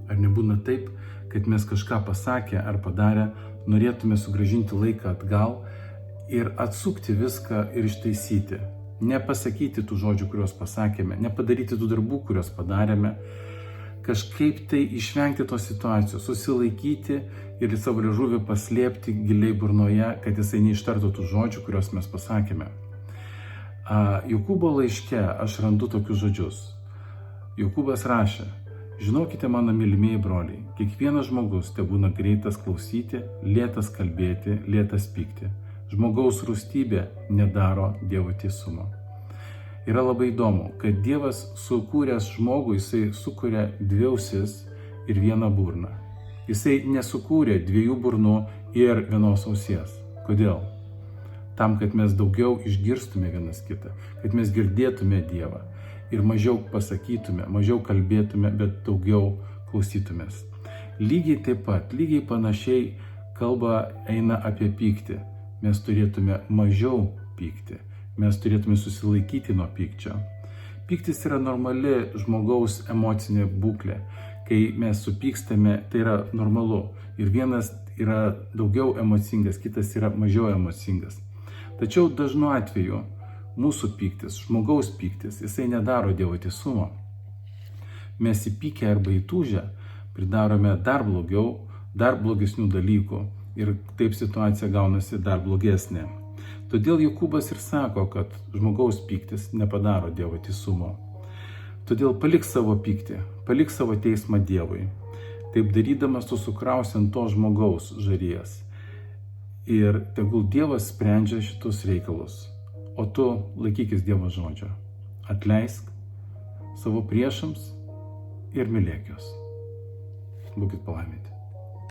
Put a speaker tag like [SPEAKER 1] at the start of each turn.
[SPEAKER 1] Ar nebūna taip, kad mes kažką pasakę ar padarę, norėtume sugrąžinti laiką atgal ir atsukti viską ir ištaisyti. Nepasakyti tų žodžių, kuriuos pasakėme, nepadaryti tų darbų, kuriuos padarėme, kažkaip tai išvengti tos situacijos, susilaikyti ir savo liežuvį paslėpti giliai burnoje, kad jisai neištartų tų žodžių, kuriuos mes pasakėme. Jokūbo laiške aš randu tokius žodžius. Jokūbas rašė: žinokite, mano mylimieji broliai, kiekvienas žmogus tebūna greitas klausyti, lėtas kalbėti, lėtas pykti. Žmogaus rūstybė nedaro Dievo teisumo. Yra labai įdomu, kad Dievas sukūręs žmogų, jisai sukūrė dvi ausis ir vieną burną. Jisai nesukūrė dviejų burnų ir vienos ausies. Kodėl? Tam, kad mes daugiau išgirstume vienas kitą, kad mes girdėtume Dievą ir mažiau pasakytume, mažiau kalbėtume, bet daugiau klausytumės. Lygiai taip pat, lygiai panašiai kalba eina apie pyktį. Mes turėtume mažiau pykti, mes turėtume susilaikyti nuo pykčio. Pyktis yra normali žmogaus emocinė būklė. Kai mes supykstame, tai yra normalu. Ir vienas yra daugiau emocingas, kitas yra mažiau emocingas. Tačiau dažnu atveju mūsų pyktis, žmogaus pyktis, jisai nedaro Dievo teisumo. Mes įpykę arba įtūžę pridarome dar blogiau, dar blogesnių dalykų. Ir taip situacija gaunasi dar blogesnė. Todėl Jokūbas ir sako, kad žmogaus pyktis nepadaro Dievo teisumo. Todėl palik savo pyktį, palik savo teismą Dievui. Taip darydamas tu sukrausi ant to žmogaus žarijas. Ir tegul Dievas sprendžia šitus reikalus. O tu laikykis Dievo žodžio. Atleisk savo priešams ir mylėk juos. Būkit palaiminti.